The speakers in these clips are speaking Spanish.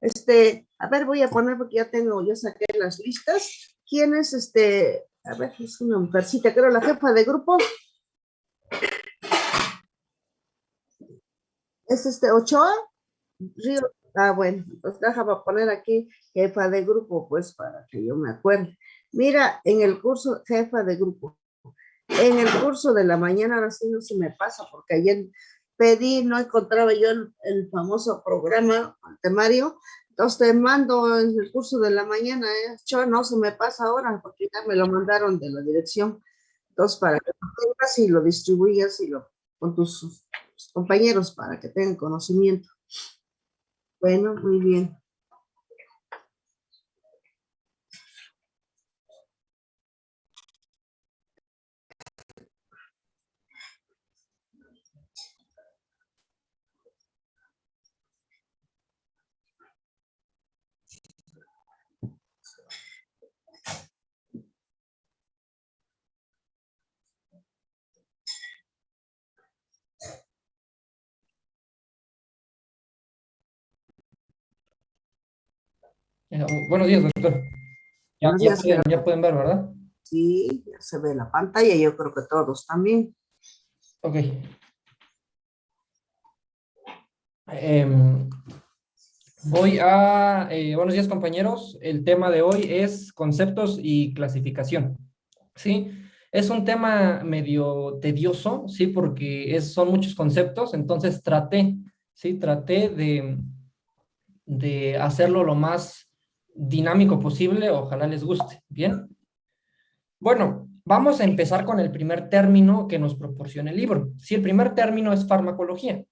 A ver, voy a poner porque yo saqué las listas. ¿Quién es A ver, es una mujercita, creo la jefa de grupo. ¿Es Ochoa? Río. Ah, bueno, pues déjame poner aquí jefa de grupo, pues para que yo me acuerde. Mira, en el curso, jefa de grupo. En el curso de la mañana, ahora sí no se me pasa, porque ayer pedí, no encontraba yo el famoso programa, el temario, entonces te mando en el curso de la mañana, yo no se me pasa ahora, porque ya me lo mandaron de la dirección, entonces para que lo tengas y lo distribuyas con tus compañeros para que tengan conocimiento. Bueno, muy bien. Buenos días, doctor. Buenos días, Ya Gerardo. pueden ver, ¿verdad? Sí, ya se ve la pantalla, yo creo que todos también. Ok. Em, buenos días, compañeros. El tema de hoy es conceptos y clasificación. ¿Sí? Es un tema medio tedioso, ¿sí? Porque son muchos conceptos, entonces ¿sí? Traté de hacerlo lo más dinámico posible. Ojalá les guste. ¿Bien? Bueno, vamos a empezar con el primer término que nos proporciona el libro. Sí, el primer término es farmacología.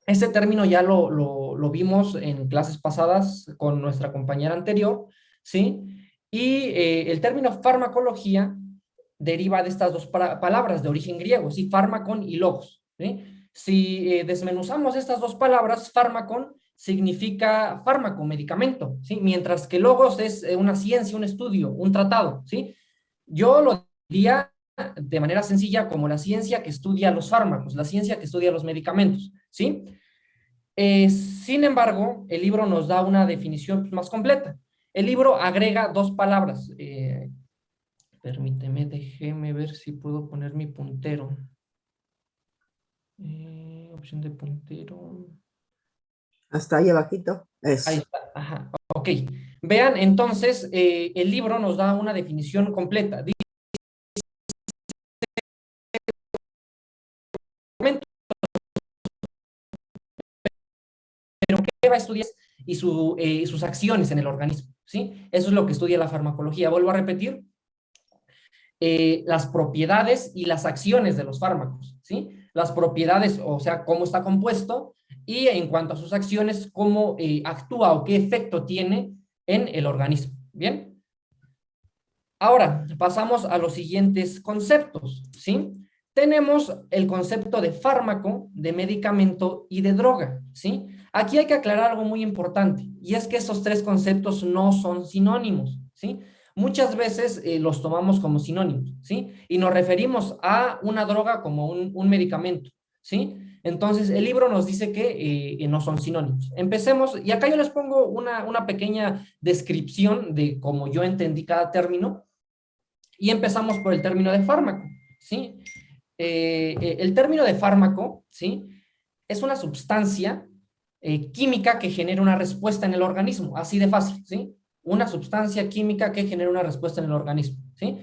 Este término ya lo vimos en clases pasadas con nuestra compañera anterior, ¿sí? Y el término farmacología deriva de estas dos palabras de origen griego, ¿sí? Fármacon y logos, ¿sí? Si desmenuzamos estas dos palabras, fármacon significa fármaco, medicamento, ¿sí? Mientras que logos es una ciencia, un estudio, un tratado, ¿sí? Yo lo diría de manera sencilla como la ciencia que estudia los fármacos, la ciencia que estudia los medicamentos, ¿sí? Sin embargo, el libro nos da una definición más completa. El libro agrega dos palabras. Permíteme, déjeme ver si puedo poner mi puntero. Opción de puntero. Hasta ahí abajito. Ahí Eso. está. Ajá. Ok. Vean, entonces, el libro nos da una definición completa. Pero ¿qué va a estudiar? Y sus acciones en el organismo, ¿sí? Eso es lo que estudia la farmacología. Vuelvo a repetir, las propiedades y las acciones de los fármacos, ¿sí? Las propiedades, o sea, cómo está compuesto, y en cuanto a sus acciones, cómo actúa o qué efecto tiene en el organismo, ¿bien? Ahora, pasamos a los siguientes conceptos, ¿sí? Tenemos el concepto de fármaco, de medicamento y de droga, ¿sí? Aquí hay que aclarar algo muy importante, y es que esos tres conceptos no son sinónimos, ¿sí? Muchas veces los tomamos como sinónimos, ¿sí? Y nos referimos a una droga como un medicamento, ¿sí? Entonces, el libro nos dice que no son sinónimos. Empecemos, y acá yo les pongo una pequeña descripción de cómo yo entendí cada término, y empezamos por el término de fármaco, ¿sí? El término de fármaco, ¿sí? Es una sustancia química que genera una respuesta en el organismo, así de fácil, ¿sí? Una sustancia química que genera una respuesta en el organismo, ¿sí?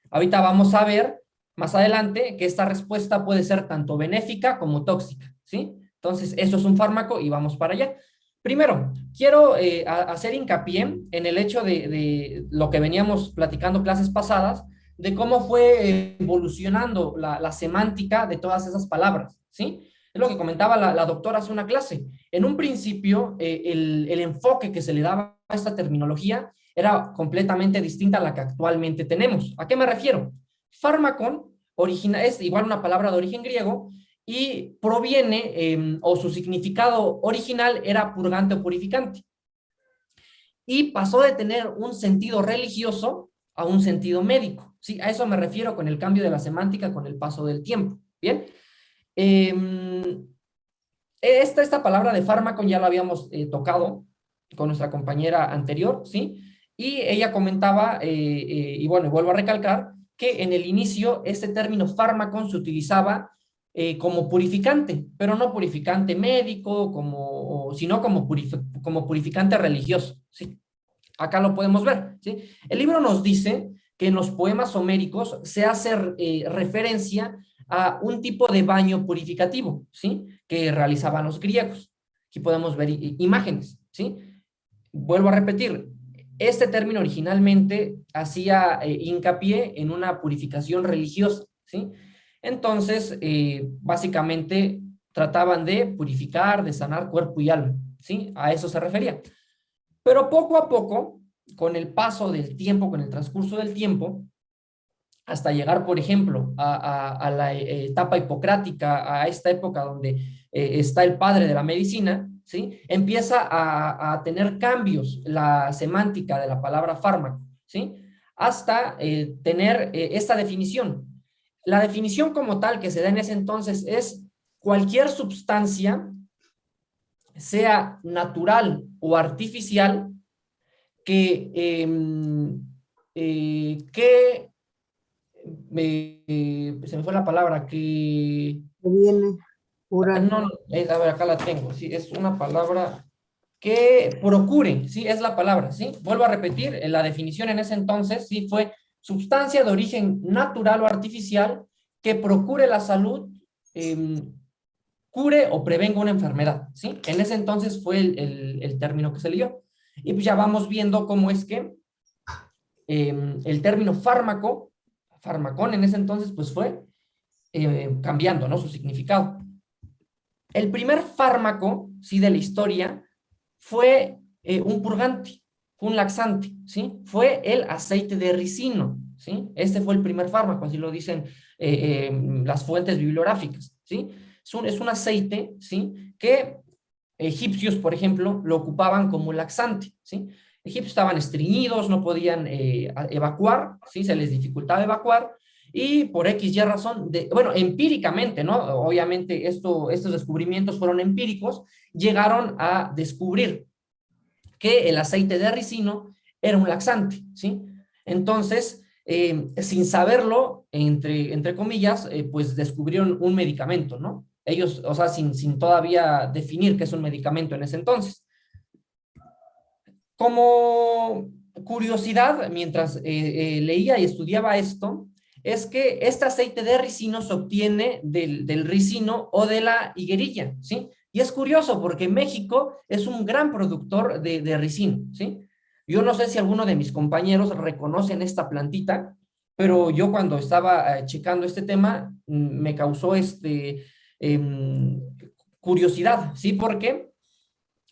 Ahorita vamos a ver más adelante que esta respuesta puede ser tanto benéfica como tóxica, ¿sí? Entonces, eso es un fármaco y vamos para allá. Primero, quiero hacer hincapié en el hecho de lo que veníamos platicando clases pasadas, de cómo fue evolucionando la semántica de todas esas palabras, ¿sí? Es lo que comentaba la doctora hace una clase. En un principio, el enfoque que se le daba a esta terminología era completamente distinta a la que actualmente tenemos. ¿A qué me refiero? Fármacon es igual una palabra de origen griego y proviene, o su significado original era purgante o purificante. Y pasó de tener un sentido religioso a un sentido médico. ¿Sí? A eso me refiero con el cambio de la semántica con el paso del tiempo. Bien. Esta palabra de fármaco ya la habíamos tocado con nuestra compañera anterior, ¿sí? Y ella comentaba, y bueno, vuelvo a recalcar, que en el inicio este término fármaco se utilizaba como purificante, pero no purificante médico, sino como purificante religioso, ¿sí? Acá lo podemos ver, ¿sí? El libro nos dice que en los poemas homéricos se hace referencia a un tipo de baño purificativo, ¿sí? Que realizaban los griegos. Aquí podemos ver imágenes, ¿sí? Vuelvo a repetir, este término originalmente hacía hincapié en una purificación religiosa, ¿sí? Entonces, básicamente trataban de purificar, de sanar cuerpo y alma, ¿sí? A eso se refería. Pero poco a poco, con el paso del tiempo, con el transcurso del tiempo, hasta llegar, por ejemplo, a la etapa hipocrática, a esta época donde está el padre de la medicina, ¿sí? Empieza a tener cambios la semántica de la palabra fármaco, ¿sí? Hasta tener esta definición. La definición como tal que se da en ese entonces es cualquier sustancia, sea natural o artificial, que se me fue la palabra, que... Que viene, No, curar. no, a ver, acá la tengo, sí, es una palabra que procure, sí, es la palabra, sí. Vuelvo a repetir, la definición en ese entonces, sí, fue sustancia de origen natural o artificial que procure la salud, cure o prevenga una enfermedad, ¿sí? En ese entonces fue el término que se leyó. Y pues ya vamos viendo cómo es que el término fármaco, farmacón en ese entonces, pues fue cambiando, ¿no? Su significado. El primer fármaco, sí, de la historia fue un purgante, fue un laxante, ¿sí? Fue el aceite de ricino, ¿sí? Este fue el primer fármaco, así lo dicen las fuentes bibliográficas, ¿sí? Es un aceite, ¿sí? Que egipcios, por ejemplo, lo ocupaban como laxante, ¿sí? Egipcios estaban estreñidos, no podían evacuar, ¿sí? Se les dificultaba evacuar, y por X y razón, bueno, empíricamente, ¿no? Obviamente estos descubrimientos fueron empíricos, llegaron a descubrir que el aceite de ricino era un laxante, ¿sí? Entonces, sin saberlo, entre comillas, pues descubrieron un medicamento, ¿no? Ellos, o sea, sin todavía definir qué es un medicamento en ese entonces. Como curiosidad, mientras leía y estudiaba esto, es que este aceite de ricino se obtiene del ricino o de la higuerilla, ¿sí? Y es curioso porque México es un gran productor de ricino, ¿sí? Yo no sé si alguno de mis compañeros reconocen esta plantita, pero yo cuando estaba checando este tema, me causó em, curiosidad, ¿sí? Porque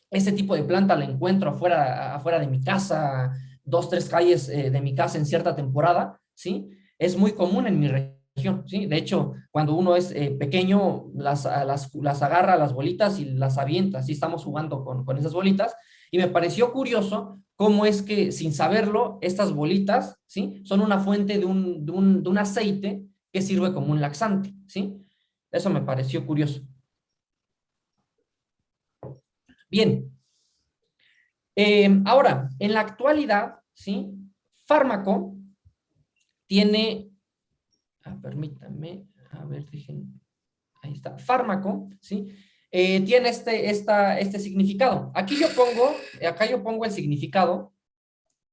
este tipo de planta la encuentro afuera de mi casa, 2, 3 calles de mi casa en cierta temporada, ¿sí? Es muy común en mi región, ¿sí? De hecho, cuando uno es pequeño, las agarra las bolitas y las avienta, ¿sí? Estamos jugando con esas bolitas, y me pareció curioso cómo es que, sin saberlo, estas bolitas, ¿sí? Son una fuente de un aceite que sirve como un laxante, ¿sí? Eso me pareció curioso. Bien. Ahora, en la actualidad, ¿sí? Fármaco tiene, permítanme, a ver, ahí está, fármaco, ¿sí? Tiene este significado. Acá yo pongo el significado,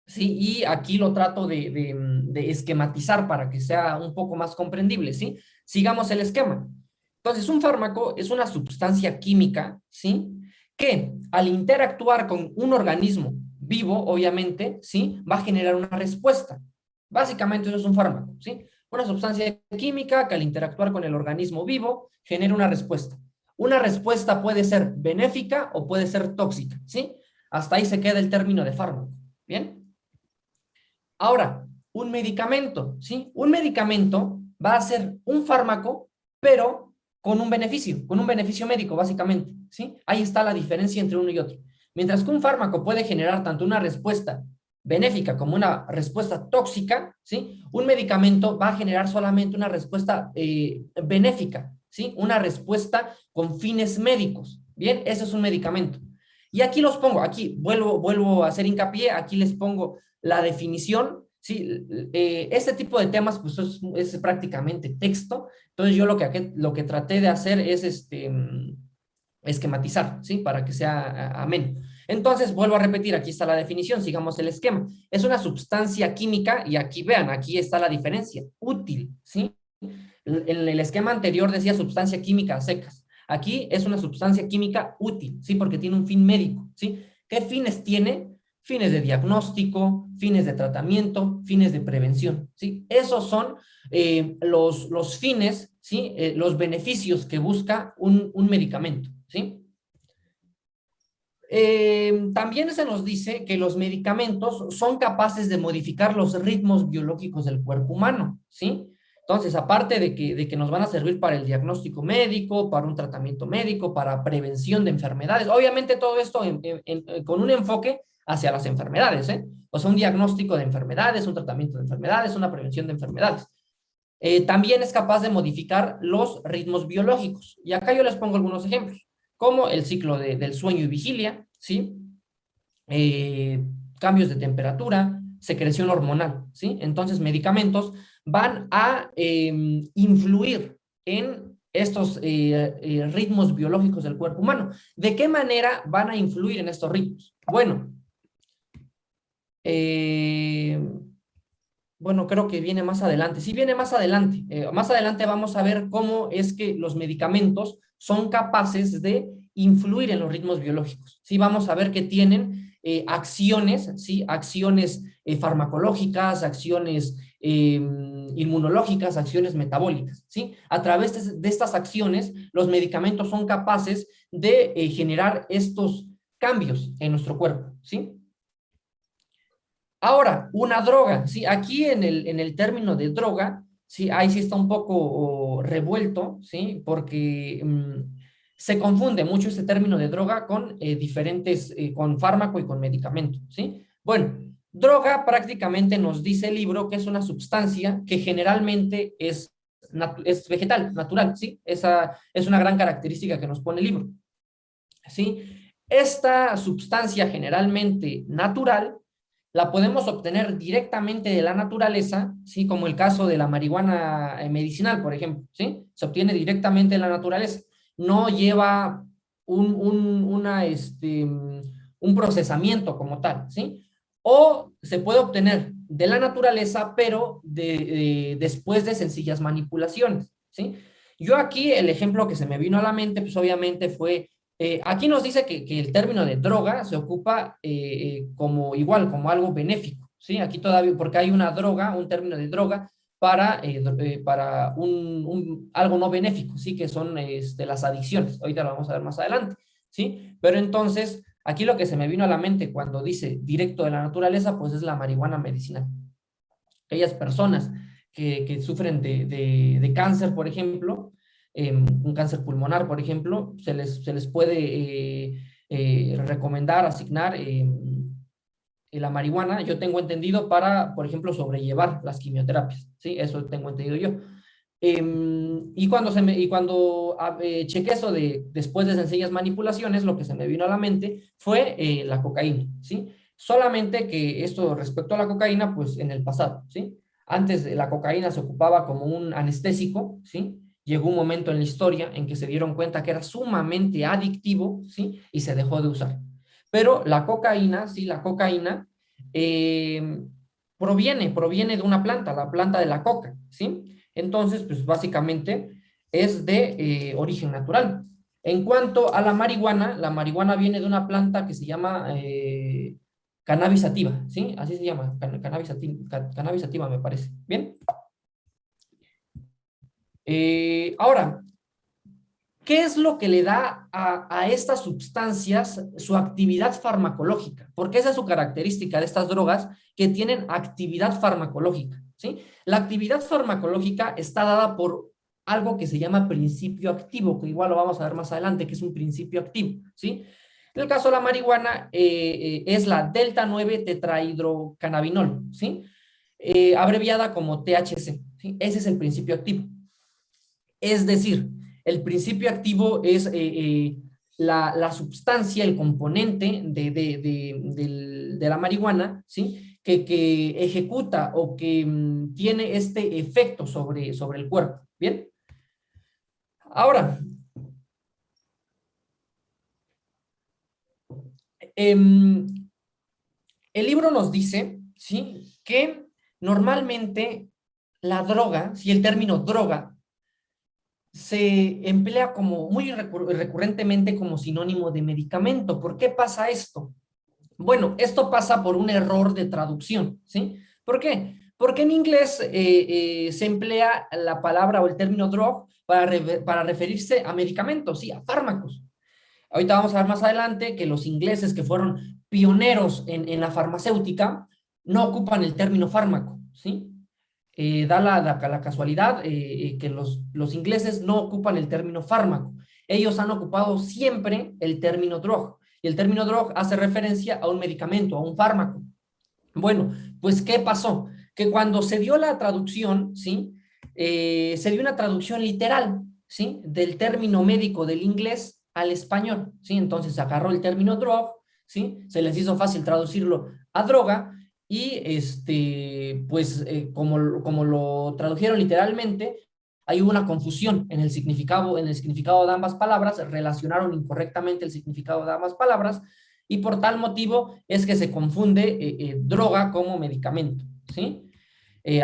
¿sí? Y aquí lo trato de esquematizar para que sea un poco más comprendible, ¿sí? Sigamos el esquema. Entonces, un fármaco es una sustancia química, ¿sí? Que al interactuar con un organismo vivo, obviamente, ¿sí? Va a generar una respuesta. Básicamente eso es un fármaco, ¿sí? Una sustancia química que al interactuar con el organismo vivo genera una respuesta. Una respuesta puede ser benéfica o puede ser tóxica, ¿sí? Hasta ahí se queda el término de fármaco, ¿bien? Ahora, un medicamento, ¿sí? Un medicamento va a ser un fármaco, pero con un beneficio médico, básicamente, ¿sí? Ahí está la diferencia entre uno y otro. Mientras que un fármaco puede generar tanto una respuesta benéfica como una respuesta tóxica, ¿sí? Un medicamento va a generar solamente una respuesta benéfica, ¿sí? Una respuesta con fines médicos, ¿bien? Ese es un medicamento. Y aquí los pongo, aquí vuelvo a hacer hincapié, aquí les pongo la definición, ¿sí? Este tipo de temas pues es prácticamente texto, entonces yo lo que traté de hacer es esquematizar, ¿sí? Para que sea ameno. Entonces, vuelvo a repetir, aquí está la definición, sigamos el esquema. Es una sustancia química, y aquí vean, aquí está la diferencia, útil, ¿sí? En el esquema anterior decía sustancia química a secas. Aquí es una sustancia química útil, ¿sí? Porque tiene un fin médico, ¿sí? ¿Qué fines tiene? Fines de diagnóstico, fines de tratamiento, fines de prevención, ¿sí? Esos son los fines, ¿sí? Los beneficios que busca un medicamento, ¿sí? También se nos dice que los medicamentos son capaces de modificar los ritmos biológicos del cuerpo humano, ¿sí? Entonces, aparte de que nos van a servir para el diagnóstico médico, para un tratamiento médico, para prevención de enfermedades, obviamente todo esto con un enfoque hacia las enfermedades, ¿eh? O sea, un diagnóstico de enfermedades, un tratamiento de enfermedades, una prevención de enfermedades. También es capaz de modificar los ritmos biológicos. Y acá yo les pongo algunos ejemplos, como el ciclo del sueño y vigilia, ¿sí? Eh, Cambios de temperatura, secreción hormonal, ¿sí? Entonces, medicamentos van a influir en estos ritmos biológicos del cuerpo humano. ¿De qué manera van a influir en estos ritmos? Bueno, creo que viene más adelante. Sí, viene más adelante. Más adelante vamos a ver cómo es que los medicamentos son capaces de influir en los ritmos biológicos. Sí, vamos a ver que tienen acciones, ¿sí? Acciones farmacológicas, acciones inmunológicas, acciones metabólicas, ¿sí? A través de estas acciones, los medicamentos son capaces de generar estos cambios en nuestro cuerpo, ¿sí? Ahora, una droga, ¿sí? Aquí en el término de droga, ¿sí? Ahí sí está un poco revuelto, ¿sí? Porque se confunde mucho este término de droga con con fármaco y con medicamento, ¿sí? Bueno, droga prácticamente nos dice el libro que es una sustancia que generalmente es vegetal, natural, ¿sí? Esa es una gran característica que nos pone el libro, ¿sí? Esta sustancia generalmente natural la podemos obtener directamente de la naturaleza, ¿sí? Como el caso de la marihuana medicinal, por ejemplo, ¿sí? Se obtiene directamente de la naturaleza. No lleva un procesamiento como tal, ¿sí? O se puede obtener de la naturaleza, pero después de sencillas manipulaciones, ¿sí? Yo aquí el ejemplo que se me vino a la mente, pues obviamente fue aquí nos dice que el término de droga se ocupa como igual, como algo benéfico, ¿sí? Aquí todavía, porque hay una droga, un término de droga para algo no benéfico, ¿sí? Que son las adicciones. Ahorita lo vamos a ver más adelante, ¿sí? Pero entonces, aquí lo que se me vino a la mente cuando dice directo de la naturaleza, pues es la marihuana medicinal. Aquellas personas que sufren de cáncer, por ejemplo, un cáncer pulmonar, por ejemplo, se les puede recomendar, asignar la marihuana, yo tengo entendido, para, por ejemplo, sobrellevar las quimioterapias, ¿sí? Eso tengo entendido yo. Y cuando chequé eso después de sencillas manipulaciones, lo que se me vino a la mente fue la cocaína, ¿sí? Solamente que esto respecto a la cocaína, pues en el pasado, ¿sí? Antes de la cocaína se ocupaba como un anestésico, ¿sí? Llegó un momento en la historia en que se dieron cuenta que era sumamente adictivo, ¿sí? Y se dejó de usar. Pero la cocaína, ¿sí? La cocaína proviene de una planta, la planta de la coca, ¿sí? Entonces, pues básicamente es de origen natural. En cuanto a la marihuana viene de una planta que se llama cannabis sativa, ¿sí? Así se llama, cannabis sativa me parece. Bien. Ahora, ¿qué es lo que le da a estas sustancias su actividad farmacológica? Porque esa es su característica de estas drogas, que tienen actividad farmacológica, ¿sí? La actividad farmacológica está dada por algo que se llama principio activo, que igual lo vamos a ver más adelante, que es un principio activo, ¿sí? En el caso de la marihuana, es la delta 9 tetrahidrocannabinol, ¿sí? Abreviada como THC, ¿sí? Ese es el principio activo. Es decir, el principio activo es la sustancia, el componente de la marihuana, ¿sí? Que ejecuta o que tiene este efecto sobre el cuerpo. ¿Bien? Ahora, el libro nos dice, ¿sí? Que normalmente la droga, si el término droga, se emplea como muy recurrentemente como sinónimo de medicamento. ¿Por qué pasa esto? Bueno, esto pasa por un error de traducción, ¿sí? ¿Por qué? Porque en inglés se emplea la palabra o el término drug para referirse a medicamentos, sí, a fármacos. Ahorita vamos a ver más adelante que los ingleses que fueron pioneros en la farmacéutica no ocupan el término fármaco, ¿sí? Da la casualidad que los ingleses no ocupan el término fármaco. Ellos han ocupado siempre el término drug. Y el término drug hace referencia a un medicamento, a un fármaco. Bueno, pues ¿qué pasó? Que cuando se dio la traducción, ¿sí? Se dio una traducción literal, ¿sí? Del término médico del inglés al español, ¿sí? Entonces se agarró el término drug, ¿sí? Se les hizo fácil traducirlo a droga y pues como lo tradujeron literalmente, hay una confusión en el significado de ambas palabras, relacionaron incorrectamente el significado de ambas palabras y por tal motivo es que se confunde droga como medicamento, ¿sí?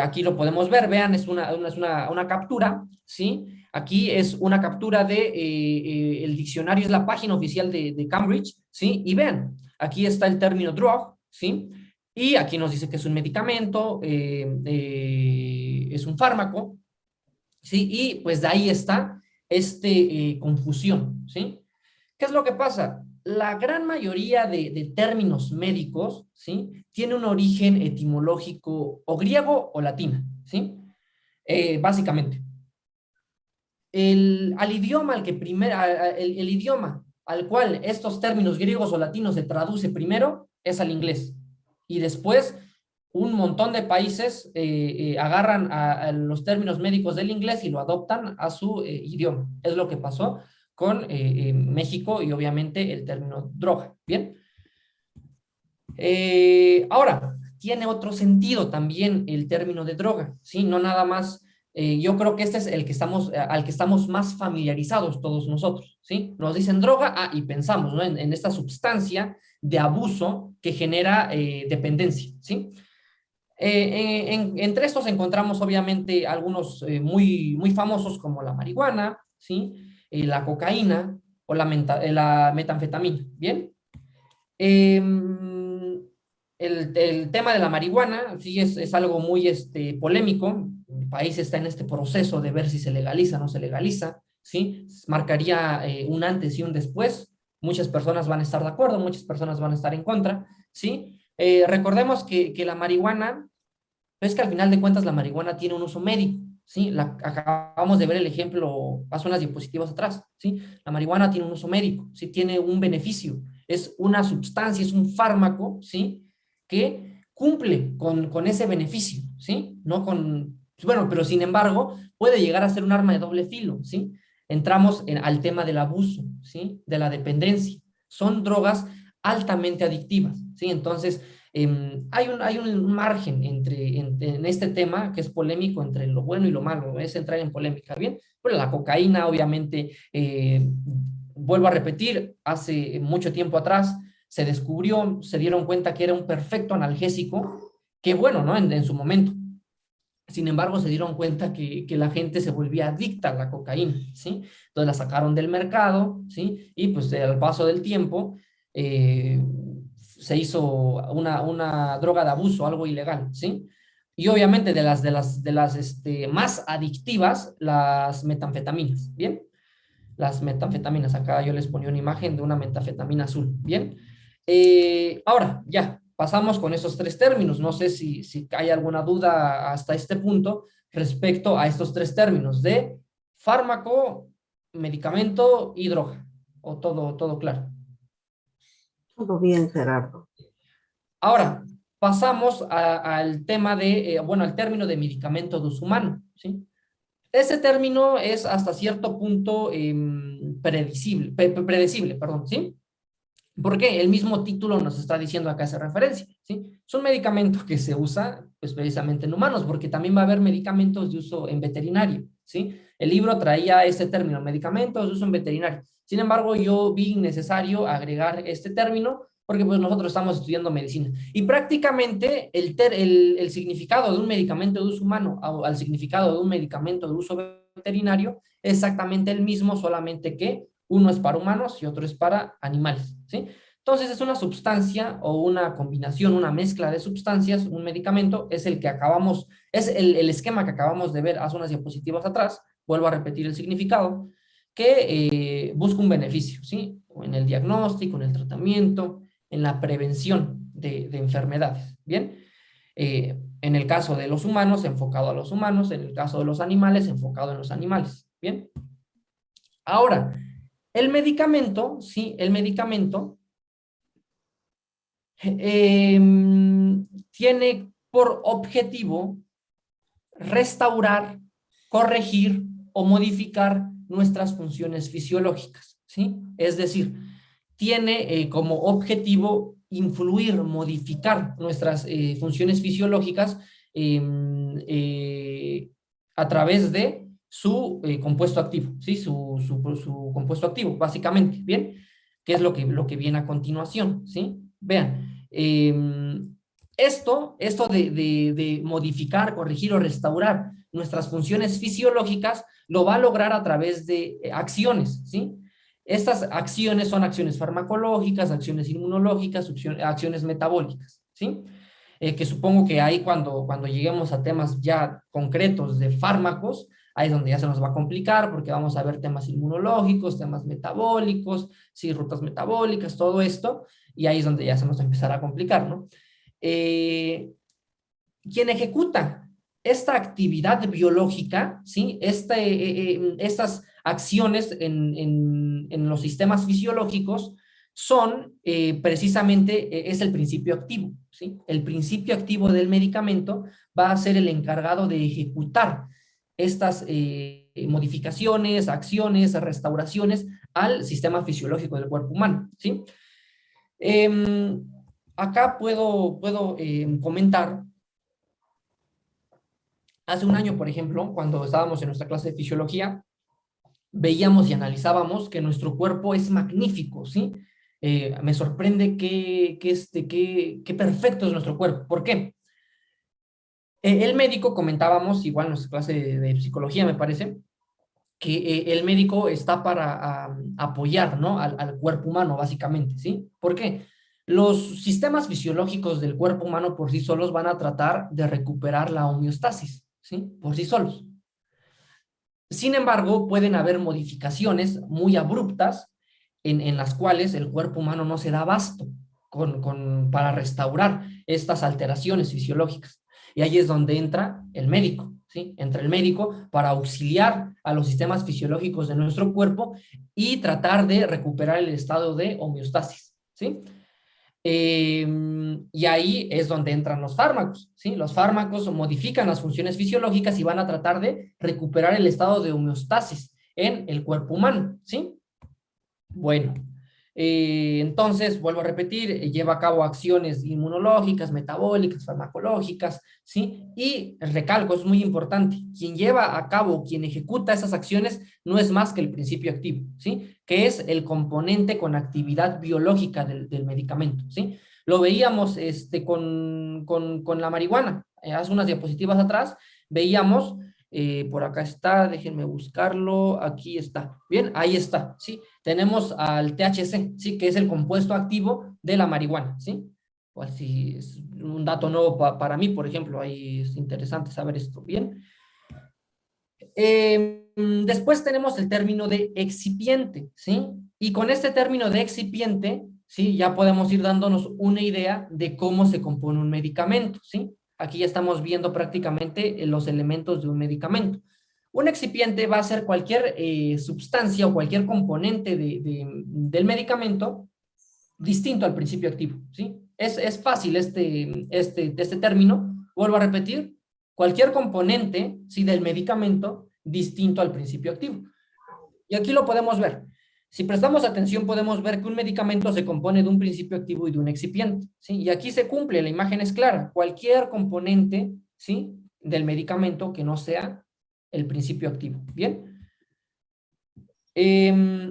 Aquí lo podemos ver, vean, es una captura, ¿sí? Aquí es una captura de el diccionario, es la página oficial de Cambridge, ¿sí? Y vean, aquí está el término drug, ¿sí? Y aquí nos dice que es un medicamento, es un fármaco, ¿sí? Y pues de ahí está confusión, ¿sí? ¿Qué es lo que pasa? La gran mayoría de términos médicos, ¿sí? Tiene un origen etimológico o griego o latín, ¿sí? Básicamente. Al idioma al que el idioma al cual estos términos griegos o latinos se traduce primero es al inglés. Y después un montón de países agarran a los términos médicos del inglés y lo adoptan a su idioma. Es lo que pasó con México y obviamente el término droga. Bien. Ahora, tiene otro sentido también el término de droga, ¿sí? No nada más, yo creo que este es el que al que estamos más familiarizados todos nosotros, ¿sí? Nos dicen droga, y pensamos, ¿no? En esta sustancia de abuso que genera dependencia, ¿sí? Entre estos encontramos obviamente algunos muy famosos como la marihuana, ¿sí? La cocaína o la metanfetamina, ¿bien? El tema de la marihuana sí es algo muy polémico. El país está en este proceso de ver si se legaliza o no se legaliza, ¿sí? Marcaría un antes y un después. Muchas personas van a estar de acuerdo, muchas personas van a estar en contra, ¿sí? Recordemos que la marihuana, es que al final de cuentas la marihuana tiene un uso médico, ¿sí? Acabamos de ver el ejemplo, paso unas diapositivas atrás, ¿sí? La marihuana tiene un uso médico, ¿sí? Tiene un beneficio, es una sustancia, es un fármaco, ¿sí? Que cumple con ese beneficio, ¿sí? No con, bueno, pero sin embargo puede llegar a ser un arma de doble filo, ¿sí? Entramos al tema del abuso, ¿sí? De la dependencia. Son drogas altamente adictivas, ¿sí? Entonces, hay un margen en este tema que es polémico entre lo bueno y lo malo, es entrar en polémica, ¿bien? Pero la cocaína, obviamente, vuelvo a repetir, hace mucho tiempo atrás se descubrió, se dieron cuenta que era un perfecto analgésico, que bueno, ¿no? En su momento. Sin embargo, se dieron cuenta que la gente se volvía adicta a la cocaína, ¿sí? Entonces la sacaron del mercado, ¿sí? Y pues al paso del tiempo se hizo una droga de abuso, algo ilegal, ¿sí? Y obviamente de las más adictivas, las metanfetaminas, ¿bien? Las metanfetaminas, acá yo les ponía una imagen de una metanfetamina azul, ¿bien? Ahora, ya, pasamos con esos tres términos. No sé si hay alguna duda hasta este punto respecto a estos tres términos de fármaco, medicamento y droga. O todo claro. Todo bien, Gerardo. Ahora, pasamos al tema bueno, al término de medicamento de uso humano, ¿sí? Ese término es hasta cierto punto predecible, perdón, ¿sí? Porque el mismo título nos está diciendo acá esa referencia, ¿sí? Es un medicamento que se usa, pues, precisamente en humanos, porque también va a haber medicamentos de uso en veterinario, ¿sí? El libro traía este término, medicamentos de uso en veterinario. Sin embargo, yo vi necesario agregar este término porque pues nosotros estamos estudiando medicina. Y prácticamente el significado de un medicamento de uso humano al significado de un medicamento de uso veterinario es exactamente el mismo, solamente que uno es para humanos y otro es para animales, ¿sí? Entonces es una sustancia o una combinación, una mezcla de sustancias, un medicamento, es el que acabamos, es el esquema que acabamos de ver hace unas diapositivas atrás, vuelvo a repetir el significado, que busca un beneficio, ¿sí? En el diagnóstico, en el tratamiento, en la prevención de enfermedades, ¿bien? En el caso de los humanos, enfocado a los humanos, en el caso de los animales, enfocado en los animales, ¿bien? Ahora, el medicamento, sí, el medicamento tiene por objetivo restaurar, corregir o modificar nuestras funciones fisiológicas, ¿sí? Es decir, tiene como objetivo influir, modificar nuestras funciones fisiológicas a través de su compuesto activo, ¿sí? Su compuesto activo, básicamente, ¿bien? ¿Qué es lo que viene a continuación, ¿sí? Vean, esto de modificar, corregir o restaurar nuestras funciones fisiológicas lo va a lograr a través de acciones, ¿sí? Estas acciones son acciones farmacológicas, acciones inmunológicas, acciones metabólicas, ¿sí? Que supongo que ahí cuando lleguemos a temas ya concretos de fármacos, ahí es donde ya se nos va a complicar porque vamos a ver temas inmunológicos, temas metabólicos, sí, rutas metabólicas, todo esto, y ahí es donde ya se nos va a empezar a complicar, ¿no? Quien ejecuta esta actividad biológica, ¿sí? Estas acciones en los sistemas fisiológicos son precisamente, es el principio activo, ¿sí? El principio activo del medicamento va a ser el encargado de ejecutar estas modificaciones, acciones, restauraciones al sistema fisiológico del cuerpo humano, ¿sí? Acá puedo comentar. Hace un año, por ejemplo, cuando estábamos en nuestra clase de fisiología, veíamos y analizábamos que nuestro cuerpo es magnífico, ¿sí? Me sorprende qué perfecto es nuestro cuerpo. ¿Por qué? El médico, comentábamos, igual en nuestra clase de psicología, me parece, que el médico está para apoyar, ¿no? Al cuerpo humano, básicamente, ¿sí? ¿Por qué? Los sistemas fisiológicos del cuerpo humano por sí solos van a tratar de recuperar la homeostasis, ¿sí? Por sí solos. Sin embargo, pueden haber modificaciones muy abruptas en las cuales el cuerpo humano no se da abasto para restaurar estas alteraciones fisiológicas. Y ahí es donde entra el médico, ¿sí? Entra el médico para auxiliar a los sistemas fisiológicos de nuestro cuerpo y tratar de recuperar el estado de homeostasis, ¿sí? Y ahí es donde entran los fármacos, ¿sí? Los fármacos modifican las funciones fisiológicas y van a tratar de recuperar el estado de homeostasis en el cuerpo humano, ¿sí? Bueno, entonces, vuelvo a repetir, lleva a cabo acciones inmunológicas, metabólicas, farmacológicas, ¿sí? Y recalco, es muy importante, quien lleva a cabo, quien ejecuta esas acciones, no es más que el principio activo, ¿sí? Que es el componente con actividad biológica del medicamento, ¿sí? Lo veíamos con la marihuana, hace unas diapositivas atrás, veíamos por acá está, déjenme buscarlo, aquí está, bien, ahí está, ¿sí? Tenemos al THC, ¿sí? Que es el compuesto activo de la marihuana, ¿sí? Pues si es un dato nuevo para mí, por ejemplo, ahí es interesante saber esto, ¿bien? Después tenemos el término de excipiente, ¿sí? Y con este término de excipiente, ¿sí? Ya podemos ir dándonos una idea de cómo se compone un medicamento, ¿sí? Aquí ya estamos viendo prácticamente los elementos de un medicamento. Un excipiente va a ser cualquier sustancia o cualquier componente del medicamento distinto al principio activo, ¿sí? Es fácil este término. Vuelvo a repetir, cualquier componente, ¿sí? Del medicamento distinto al principio activo. Y aquí lo podemos ver. Si prestamos atención, podemos ver que un medicamento se compone de un principio activo y de un excipiente, ¿sí? Y aquí se cumple, la imagen es clara. Cualquier componente, ¿sí?, del medicamento que no sea el principio activo. ¿Bien?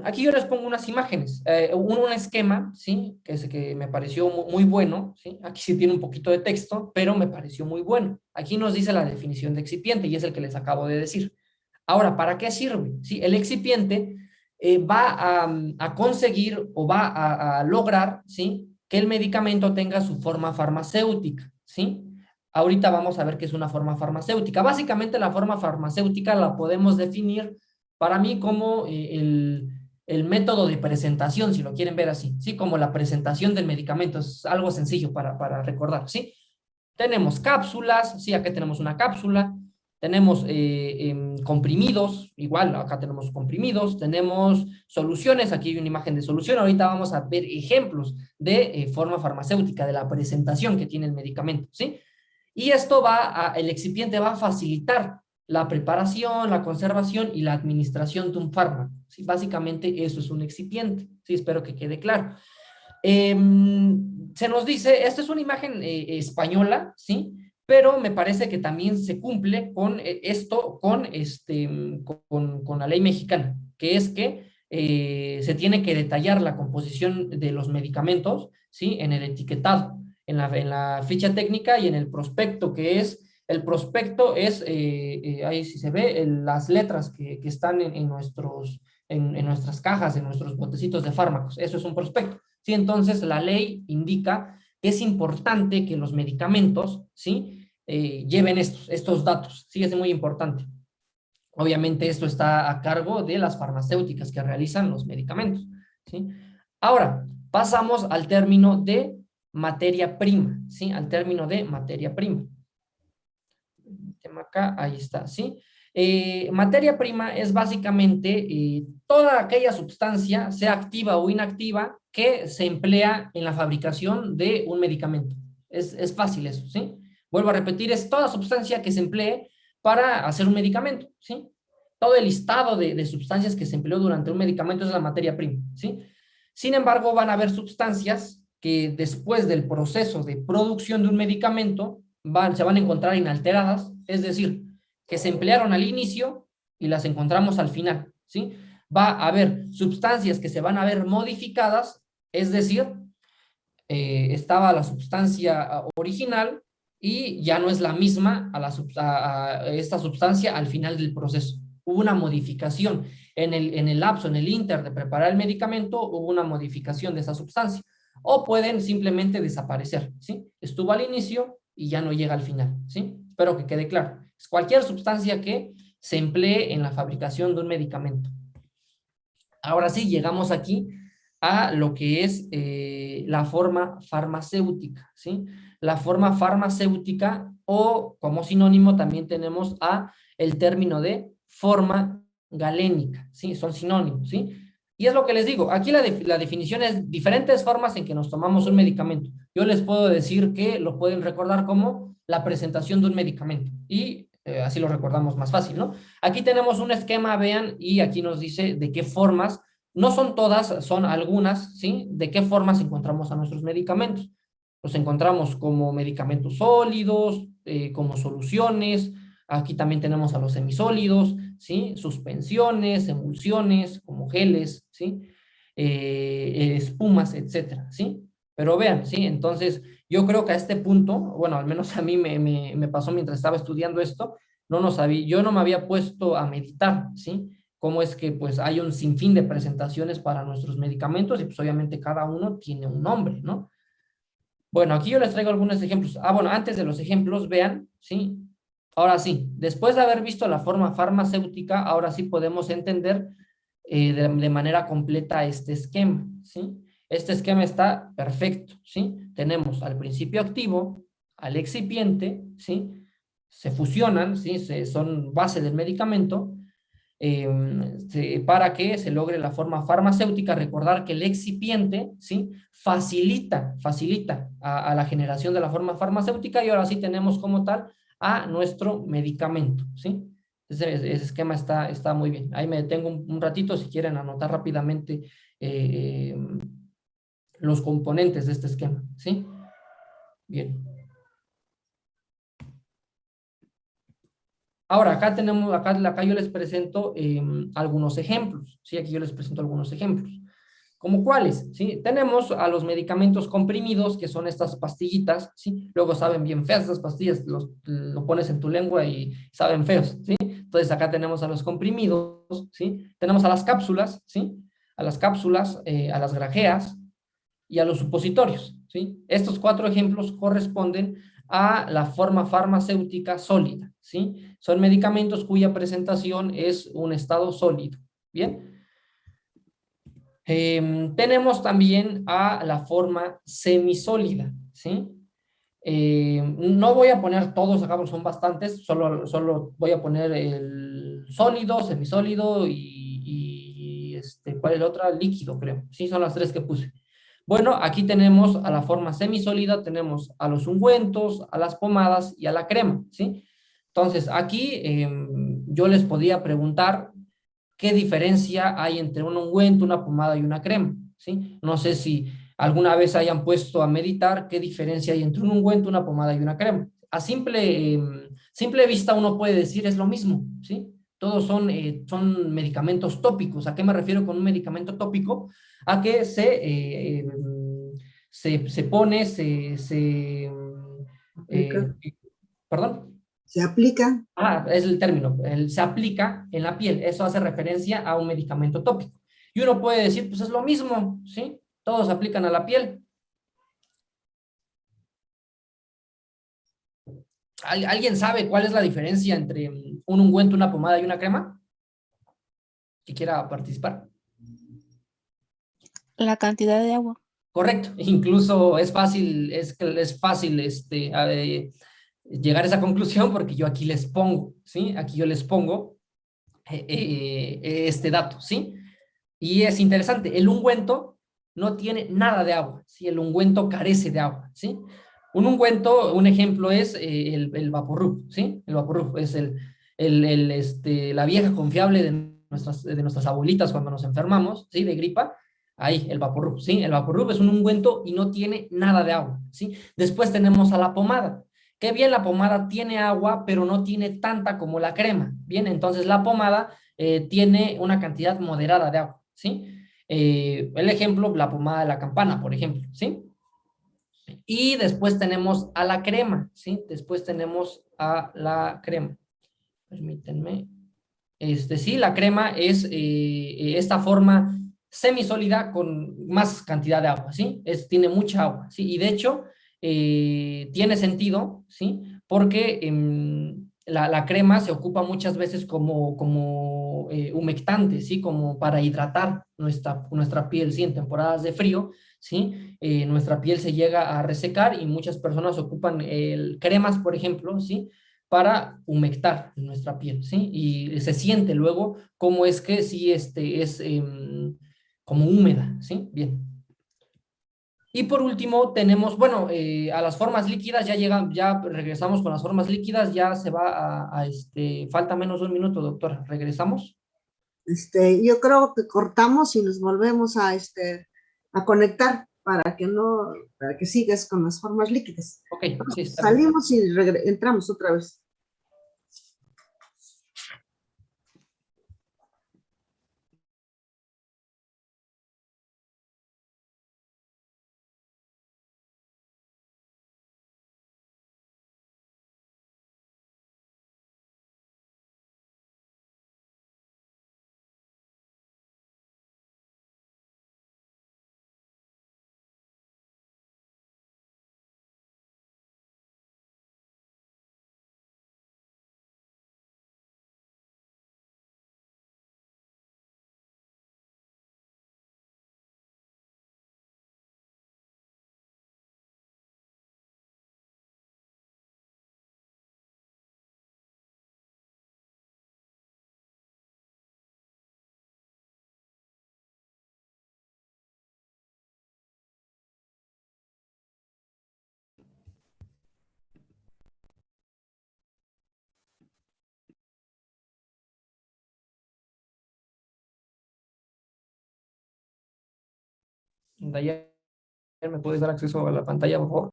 Aquí yo les pongo unas imágenes, un esquema, ¿sí?, que me pareció muy bueno, ¿sí? Aquí sí tiene un poquito de texto, pero me pareció muy bueno. Aquí nos dice la definición de excipiente y es el que les acabo de decir. Ahora, ¿para qué sirve? ¿Sí? El excipiente va a conseguir o va a lograr, ¿sí?, que el medicamento tenga su forma farmacéutica, ¿sí? Ahorita vamos a ver qué es una forma farmacéutica. Básicamente la forma farmacéutica la podemos definir para mí como el método de presentación, si lo quieren ver así, ¿sí? Como la presentación del medicamento, es algo sencillo para recordar, ¿sí? Tenemos cápsulas, sí, acá tenemos una cápsula, tenemos comprimidos, igual, acá tenemos comprimidos, tenemos soluciones, aquí hay una imagen de solución, ahorita vamos a ver ejemplos de forma farmacéutica, de la presentación que tiene el medicamento, ¿sí? Y esto el excipiente va a facilitar la preparación, la conservación y la administración de un fármaco, ¿sí? Básicamente eso es un excipiente, ¿sí? Espero que quede claro. Se nos dice, esta es una imagen española, ¿sí? Pero me parece que también se cumple con esto, con la ley mexicana, que es que se tiene que detallar la composición de los medicamentos, ¿sí?, en el etiquetado, en la ficha técnica y en el prospecto, el prospecto es, ahí sí se ve, las letras que están en nuestras cajas, en nuestros botecitos de fármacos, eso es un prospecto. ¿Sí? Entonces, la ley indica que es importante que los medicamentos, ¿sí?, lleven estos datos, ¿sí? Es muy importante. Obviamente, esto está a cargo de las farmacéuticas que realizan los medicamentos, ¿sí? Ahora, pasamos al término de materia prima, ¿sí? Al término de materia prima. Acá, ahí está, ¿sí? Materia prima es básicamente toda aquella sustancia, sea activa o inactiva, que se emplea en la fabricación de un medicamento. Es fácil eso, ¿sí? Vuelvo a repetir, es toda sustancia que se emplee para hacer un medicamento, ¿sí? Todo el listado de sustancias que se empleó durante un medicamento es la materia prima, ¿sí? Sin embargo, van a haber sustancias que después del proceso de producción de un medicamento se van a encontrar inalteradas, es decir, que se emplearon al inicio y las encontramos al final, ¿sí? Va a haber sustancias que se van a ver modificadas, es decir, estaba la sustancia original y ya no es la misma a esta sustancia al final del proceso. Hubo una modificación en el lapso, en el inter de preparar el medicamento, hubo una modificación de esa sustancia. O pueden simplemente desaparecer, ¿sí? Estuvo al inicio y ya no llega al final, ¿sí? Espero que quede claro. Es cualquier sustancia que se emplee en la fabricación de un medicamento. Ahora sí, llegamos aquí a lo que es la forma farmacéutica, ¿sí? La forma farmacéutica, o como sinónimo también tenemos el término de forma galénica, ¿sí? Son sinónimos, ¿sí? Y es lo que les digo, aquí la definición es diferentes formas en que nos tomamos un medicamento. Yo les puedo decir que lo pueden recordar como la presentación de un medicamento y así lo recordamos más fácil, ¿no? Aquí tenemos un esquema, vean, y aquí nos dice de qué formas, no son todas, son algunas, ¿sí? De qué formas encontramos a nuestros medicamentos. Los encontramos como medicamentos sólidos, como soluciones, aquí también tenemos a los semisólidos, ¿sí? Suspensiones, emulsiones, como geles, ¿sí? Espumas, etcétera, ¿sí? Pero vean, ¿sí? Entonces, yo creo que a este punto, bueno, al menos a mí me pasó mientras estaba estudiando esto, yo no me había puesto a meditar, ¿sí? Cómo es que pues hay un sinfín de presentaciones para nuestros medicamentos y pues obviamente cada uno tiene un nombre, ¿no? Bueno, aquí yo les traigo algunos ejemplos. Bueno, antes de los ejemplos, vean, ¿sí? Ahora sí, después de haber visto la forma farmacéutica, ahora sí podemos entender de manera completa este esquema, ¿sí? Este esquema está perfecto, ¿sí? Tenemos al principio activo, al excipiente, ¿sí? Se fusionan, ¿sí? Son base del medicamento, para que se logre la forma farmacéutica. Recordar que el excipiente, ¿sí?, facilita a la generación de la forma farmacéutica y ahora sí tenemos como tal a nuestro medicamento, ¿sí? Ese esquema está muy bien. Ahí me detengo un ratito si quieren anotar rápidamente los componentes de este esquema, ¿sí? Bien. Ahora, acá yo les presento algunos ejemplos, ¿sí? Aquí yo les presento algunos ejemplos. ¿Cómo cuáles? ¿Sí? Tenemos a los medicamentos comprimidos, que son estas pastillitas, ¿sí? Luego saben bien feas esas pastillas, lo pones en tu lengua y saben feos, ¿sí? Entonces acá tenemos a los comprimidos, ¿sí? Tenemos a las cápsulas, ¿sí? A las cápsulas, a las grajeas y a los supositorios, ¿sí? Estos 4 ejemplos corresponden a la forma farmacéutica sólida, ¿sí? Son medicamentos cuya presentación es un estado sólido, ¿bien? Tenemos también a la forma semisólida, ¿sí? No voy a poner todos acá porque son bastantes, solo voy a poner el sólido, semisólido ¿cuál es la otra? Líquido, creo. Sí, son las 3 que puse. Bueno, aquí tenemos a la forma semisólida, tenemos a los ungüentos, a las pomadas y a la crema, ¿sí? Entonces, aquí yo les podía preguntar qué diferencia hay entre un ungüento, una pomada y una crema, ¿sí? No sé si alguna vez hayan puesto a meditar qué diferencia hay entre un ungüento, una pomada y una crema. A simple vista uno puede decir es lo mismo, ¿sí? Todos son medicamentos tópicos. ¿A qué me refiero con un medicamento tópico? A que se pone, Aplica. perdón. Se aplica. Es el término, se aplica en la piel. Eso hace referencia a un medicamento tópico. Y uno puede decir, pues es lo mismo, ¿sí? Todos se aplican a la piel. ¿Alguien sabe cuál es la diferencia entre un ungüento, una pomada y una crema? Que quiera participar. La cantidad de agua. Correcto. Incluso es fácil llegar a esa conclusión porque yo aquí les pongo, ¿sí? Aquí yo les pongo este dato, ¿sí? Y es interesante, el ungüento no tiene nada de agua, ¿sí? El ungüento carece de agua, ¿sí? Un ungüento, un ejemplo es el Vaporub, ¿sí? El Vaporub es la vieja confiable de nuestras abuelitas cuando nos enfermamos, ¿sí? De gripa, ahí, el Vaporub, ¿sí? El Vaporub es un ungüento y no tiene nada de agua, ¿sí? Después tenemos a la pomada. Qué bien, la pomada tiene agua, pero no tiene tanta como la crema, ¿bien? Entonces la pomada tiene una cantidad moderada de agua, ¿sí? El ejemplo, la pomada de la campana, por ejemplo, ¿sí? Y después tenemos a la crema, ¿sí? Después tenemos a la crema. Permítanme. Sí, la crema es esta forma semisólida con más cantidad de agua, ¿sí? Tiene mucha agua, ¿sí? Y de hecho, tiene sentido, ¿sí? Porque la crema se ocupa muchas veces como humectante, ¿sí? Como para hidratar nuestra piel, ¿sí? En temporadas de frío, ¿sí? Nuestra piel se llega a resecar y muchas personas ocupan cremas, por ejemplo, ¿sí? Para humectar nuestra piel, ¿sí? Y se siente luego cómo es que sí es como húmeda, ¿sí? Bien. Y por último tenemos, bueno, a las formas líquidas, ya regresamos con las formas líquidas, ya se va falta menos de un minuto, doctora. ¿Regresamos? Yo creo que cortamos y nos volvemos a conectar para que no, para que sigas con las formas líquidas. Ok, sí, está bien. Salimos y entramos otra vez. Dayan, ¿me puedes dar acceso a la pantalla, por favor?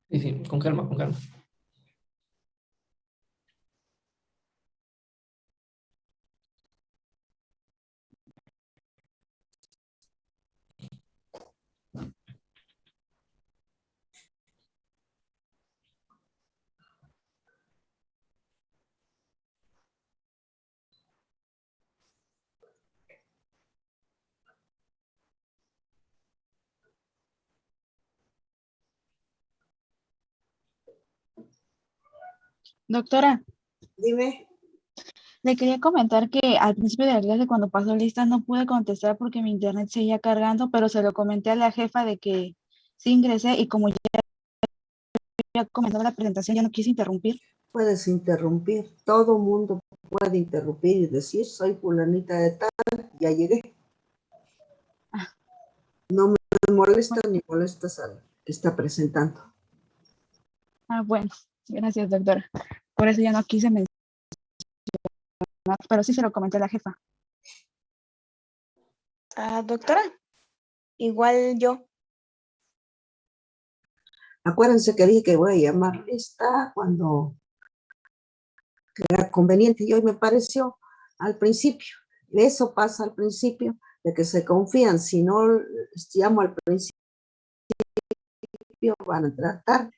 Sí, sí, con calma, con calma. Doctora, Dime. le quería comentar que al principio de la clase, cuando pasó lista, no pude contestar porque mi internet seguía cargando, pero se lo comenté a la jefa de que sí ingresé y como ya había comenzado la presentación, ya no quise interrumpir. Puedes interrumpir. Todo mundo puede interrumpir y decir, soy fulanita de tal, ya llegué. Ah, No me molesta bueno, ni molestas al que está presentando. bueno, gracias, doctora. Por eso ya no quise mencionar, pero sí se lo comenté a la jefa. Doctora, igual yo. Acuérdense que dije que voy a llamar lista cuando era conveniente y hoy me pareció al principio. Eso pasa al principio, de que se confían. Si no les llamo al principio, van a entrar tarde.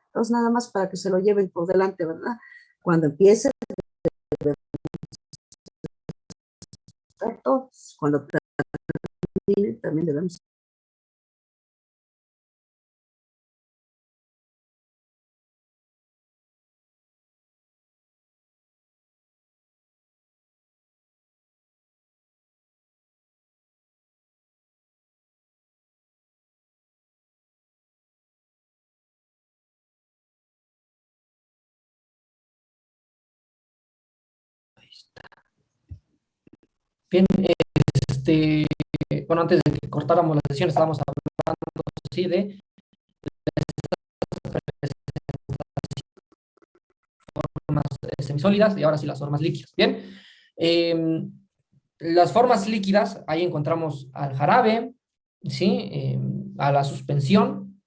Entonces, nada más para que se lo lleven por delante, ¿verdad? Cuando empiece, estar todos. Cuando termine, también debemos. Ahí está. Bien, bueno, antes de que cortáramos la sesión, estábamos hablando, sí, de formas semisólidas y ahora sí las formas líquidas. Bien, las formas líquidas, ahí encontramos al jarabe, ¿sí? A la suspensión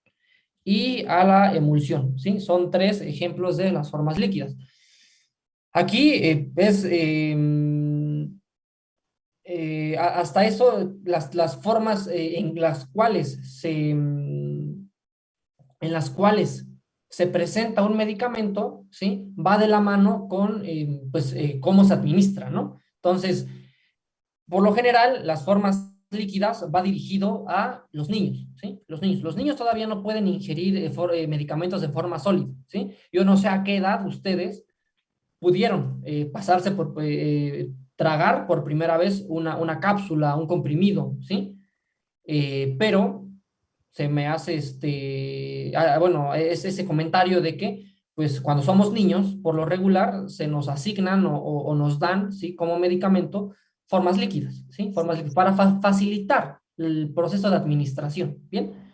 y a la emulsión, ¿sí? Son tres ejemplos de las formas líquidas. Aquí hasta eso, las formas en las cuales en las cuales se presenta un medicamento, ¿sí? Va de la mano con, pues, cómo se administra, ¿no? Entonces, por lo general, las formas líquidas va dirigido a los niños, ¿sí? Los niños todavía no pueden ingerir medicamentos de forma sólida, ¿sí? Yo no sé a qué edad ustedes pudieron pasarse por, tragar por primera vez una cápsula, un comprimido, ¿sí? Pero se me hace bueno, es ese comentario de que, pues cuando somos niños, por lo regular, se nos asignan o nos dan, ¿sí? Como medicamento, formas líquidas, ¿sí? Formas líquidas para facilitar el proceso de administración, ¿bien?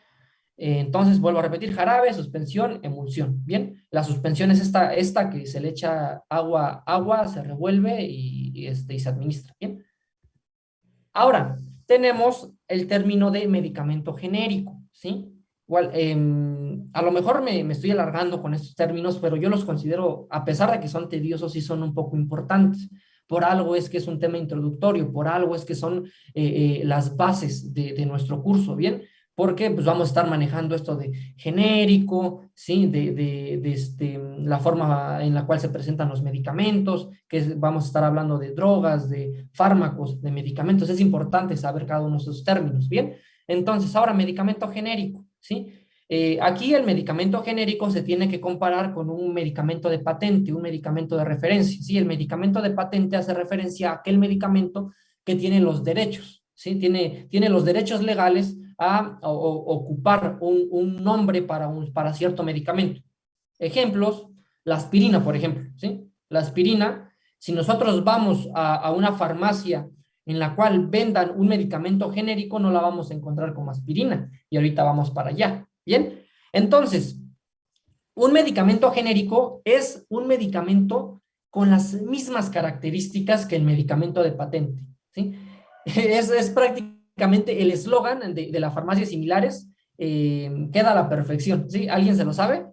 Entonces, vuelvo a repetir, jarabe, suspensión, emulsión, ¿bien? La suspensión es esta que se le echa agua, se revuelve y se administra, ¿bien? Ahora, tenemos el término de medicamento genérico, ¿sí? Igual, a lo mejor me estoy alargando con estos términos, pero yo los considero, a pesar de que son tediosos, sí son un poco importantes. Por algo es que es un tema introductorio, por algo es que son las bases de nuestro curso, ¿bien? Porque pues vamos a estar manejando esto de genérico, ¿sí? La forma en la cual se presentan los medicamentos, vamos a estar hablando de drogas, de fármacos, de medicamentos. Es importante saber cada uno de esos términos, ¿bien? Entonces, ahora, medicamento genérico, ¿sí? Aquí el medicamento genérico se tiene que comparar con un medicamento de patente, un medicamento de referencia, ¿sí? El medicamento de patente hace referencia a aquel medicamento que tiene los derechos, ¿sí? Tiene los derechos legales a ocupar un nombre para cierto medicamento. Ejemplos, la aspirina, por ejemplo, ¿sí? La aspirina, si nosotros vamos a una farmacia en la cual vendan un medicamento genérico, no la vamos a encontrar como aspirina, y ahorita vamos para allá, ¿bien? Entonces, un medicamento genérico es un medicamento con las mismas características que el medicamento de patente, ¿sí? Es prácticamente el eslogan de las farmacias similares, queda a la perfección, ¿sí? ¿Alguien se lo sabe?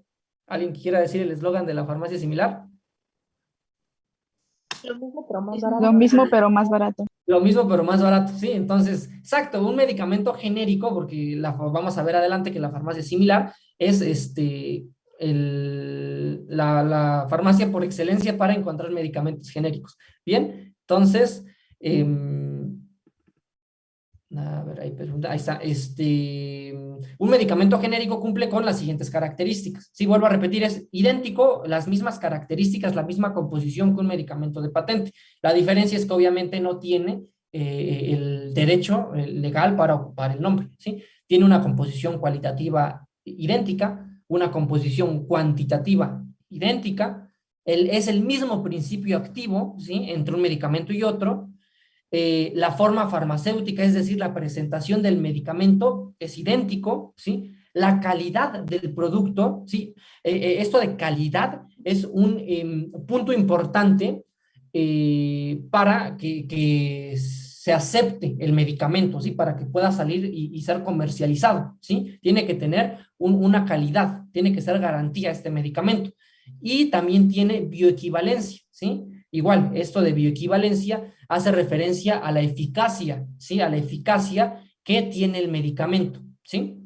¿Alguien quiera decir el eslogan de la farmacia similar? Lo mismo, pero más Lo barato. mismo, pero más barato. Lo mismo, pero más barato, sí. Entonces, exacto, un medicamento genérico, porque vamos a ver adelante que la farmacia similar es la farmacia por excelencia para encontrar medicamentos genéricos. Bien, entonces, a ver, ahí está. Un medicamento genérico cumple con las siguientes características. Sí, vuelvo a repetir, es idéntico, las mismas características, la misma composición que un medicamento de patente. La diferencia es que obviamente no tiene el derecho legal para ocupar el nombre, ¿sí? Tiene una composición cualitativa idéntica, una composición cuantitativa idéntica, es el mismo principio activo, ¿sí? Entre un medicamento y otro. La forma farmacéutica, es decir, la presentación del medicamento es idéntico, ¿sí? La calidad del producto, ¿sí? Esto de calidad es un punto importante para que se acepte el medicamento, ¿sí? Para que pueda salir y ser comercializado, ¿sí? Tiene que tener una calidad, tiene que ser garantía este medicamento. Y también tiene bioequivalencia, ¿sí? Igual, esto de bioequivalencia hace referencia a la eficacia, ¿sí? A la eficacia que tiene el medicamento, ¿sí?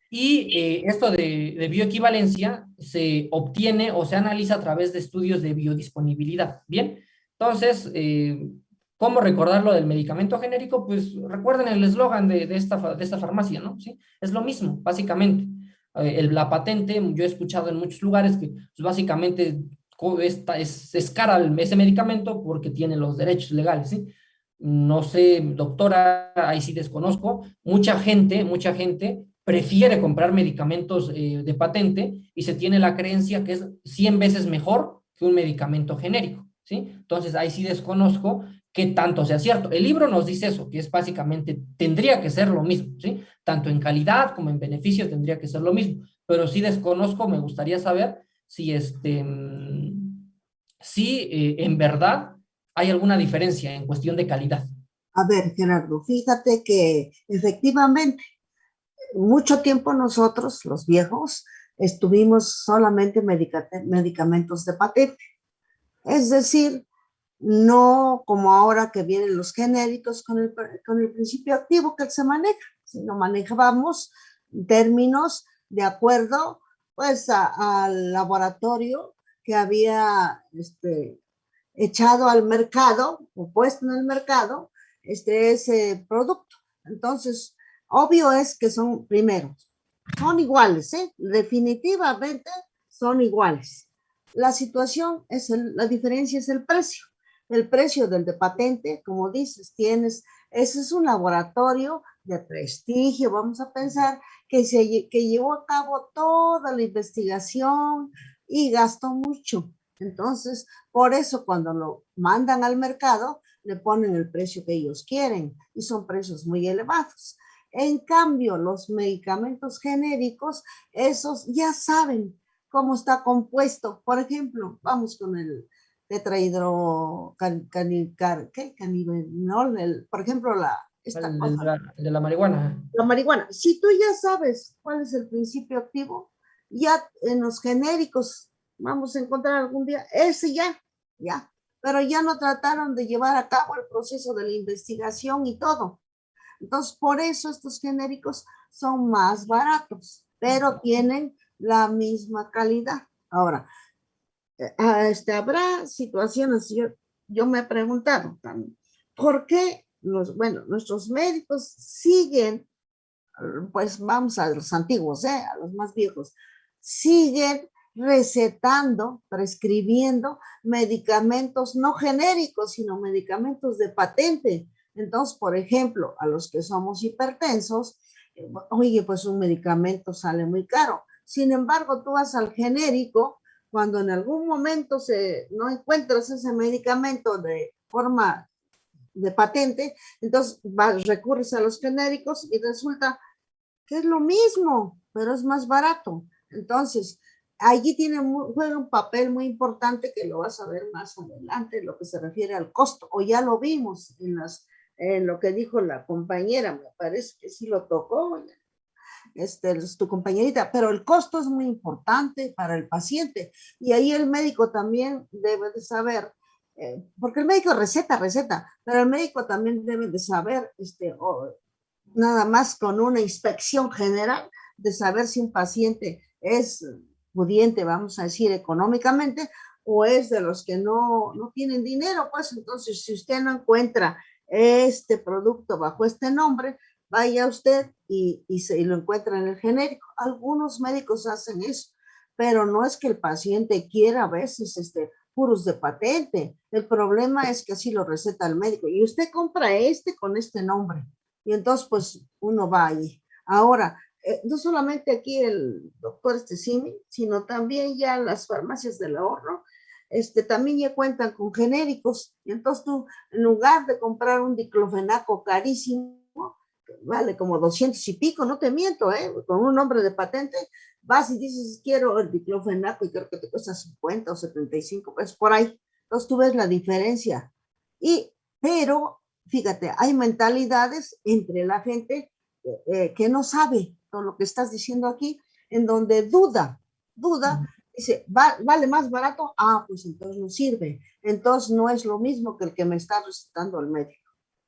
Y esto de bioequivalencia se obtiene o se analiza a través de estudios de biodisponibilidad, ¿bien? Entonces, ¿cómo recordar lo del medicamento genérico? Pues recuerden el eslogan de esta farmacia, ¿no? ¿Sí? Es lo mismo, básicamente. La patente, yo he escuchado en muchos lugares que pues, básicamente es cara ese medicamento porque tiene los derechos legales, ¿sí? No sé, doctora, ahí sí desconozco. Mucha gente prefiere comprar medicamentos de patente y se tiene la creencia que es 100 veces mejor que un medicamento genérico, ¿sí? Entonces ahí sí desconozco qué tanto sea cierto. El libro nos dice eso, que es básicamente, tendría que ser lo mismo, ¿sí? Tanto en calidad como en beneficio tendría que ser lo mismo, pero sí desconozco, me gustaría saber si en verdad hay alguna diferencia en cuestión de calidad. A ver, Gerardo, fíjate que efectivamente mucho tiempo nosotros, los viejos, estuvimos solamente medicamentos de patente. Es decir, no como ahora que vienen los genéricos con el principio activo que se maneja, sino manejábamos términos de acuerdo pues al laboratorio que había echado al mercado o puesto en el mercado ese producto. Entonces, obvio es que son, primero, son iguales, ¿eh? Definitivamente son iguales. La situación la diferencia es el precio. El precio del de patente, como dices, ese es un laboratorio de prestigio, vamos a pensar que llevó a cabo toda la investigación y gastó mucho. Entonces, por eso cuando lo mandan al mercado, le ponen el precio que ellos quieren y son precios muy elevados. En cambio, los medicamentos genéricos, esos ya saben cómo está compuesto. Por ejemplo, vamos con el tetrahidrocannabinol, por ejemplo, esta cosa. De la marihuana. La marihuana. Si tú ya sabes cuál es el principio activo, ya en los genéricos vamos a encontrar algún día, ese ya. Pero ya no trataron de llevar a cabo el proceso de la investigación y todo. Entonces, por eso estos genéricos son más baratos, pero tienen la misma calidad. Ahora, habrá situaciones, yo me he preguntado también, ¿por qué nuestros médicos siguen, pues vamos a los antiguos, a los más viejos, siguen recetando, prescribiendo medicamentos no genéricos, sino medicamentos de patente? Entonces, por ejemplo, a los que somos hipertensos, oye, pues un medicamento sale muy caro. Sin embargo, tú vas al genérico, cuando en algún momento no encuentras ese medicamento de forma de patente, entonces recurres a los genéricos y resulta que es lo mismo, pero es más barato. Entonces, allí juega un papel muy importante que lo vas a ver más adelante, en lo que se refiere al costo, o ya lo vimos en lo que dijo la compañera, me parece que sí lo tocó, es tu compañerita, pero el costo es muy importante para el paciente y ahí el médico también debe de saber, porque el médico receta, pero el médico también debe de saber, nada más con una inspección general, de saber si un paciente es pudiente, vamos a decir, económicamente, o es de los que no tienen dinero, pues entonces si usted no encuentra este producto bajo este nombre, vaya usted y lo encuentra en el genérico. Algunos médicos hacen eso, pero no es que el paciente quiera a veces puros de patente. El problema es que así lo receta el médico y usted compra con este nombre. Y entonces, pues, uno va ahí. Ahora, no solamente aquí el doctor Simi, sino también ya las farmacias del ahorro, también ya cuentan con genéricos. Y entonces tú, en lugar de comprar un diclofenaco carísimo, vale como 200 y pico, no te miento, con un nombre de patente, vas y dices, quiero el diclofenaco y creo que te cuesta 50 o 75 pesos por ahí. Entonces tú ves la diferencia. Pero fíjate, hay mentalidades entre la gente que no sabe todo lo que estás diciendo aquí, en donde duda, dice, vale más barato, pues entonces no sirve, entonces no es lo mismo que el que me está recetando el médico.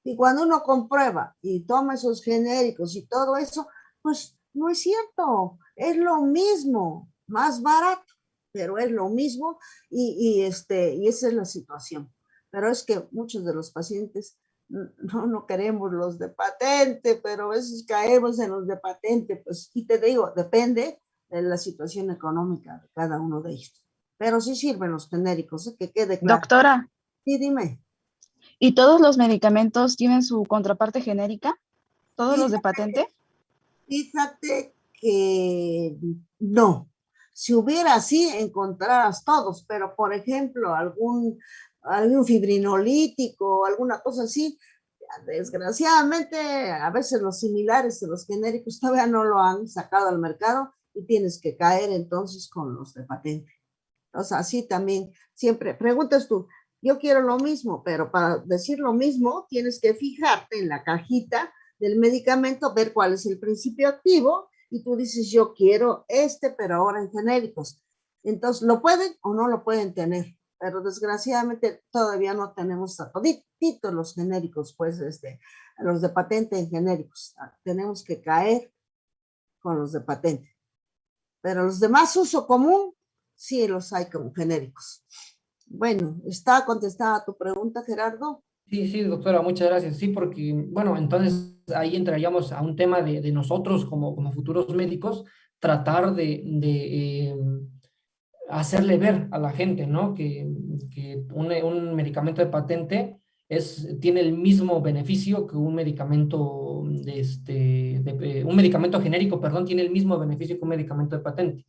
Y cuando uno comprueba y toma esos genéricos y todo eso, pues no es cierto, es lo mismo, más barato, pero es lo mismo y esa es la situación. Pero es que muchos de los pacientes no queremos los de patente, pero a veces caemos en los de patente, pues, y te digo, depende de la situación económica de cada uno de ellos. Pero sí sirven los genéricos, que quede claro. Doctora. Sí, dime. ¿Y todos los medicamentos tienen su contraparte genérica? ¿Todos los de patente? Fíjate que no. Si hubiera así, encontrarás todos, pero por ejemplo, algún fibrinolítico, alguna cosa así, desgraciadamente, a veces los similares de los genéricos todavía no lo han sacado al mercado y tienes que caer entonces con los de patente. O sea, así también, siempre preguntas tú, yo quiero lo mismo, pero para decir lo mismo tienes que fijarte en la cajita del medicamento, ver cuál es el principio activo y tú dices, yo quiero pero ahora en genéricos. Entonces, ¿lo pueden o no lo pueden tener? Pero desgraciadamente todavía no tenemos a toditos los genéricos, pues, los de patente en genéricos. Tenemos que caer con los de patente. Pero los de más uso común, sí los hay como genéricos. Bueno, ¿está contestada tu pregunta, Gerardo? Sí, doctora, muchas gracias. Sí, porque, bueno, entonces ahí entraríamos a un tema de nosotros como futuros médicos, tratar de hacerle ver a la gente, ¿no? Que un medicamento de patente tiene el mismo beneficio que un medicamento un medicamento genérico, perdón, tiene el mismo beneficio que un medicamento de patente.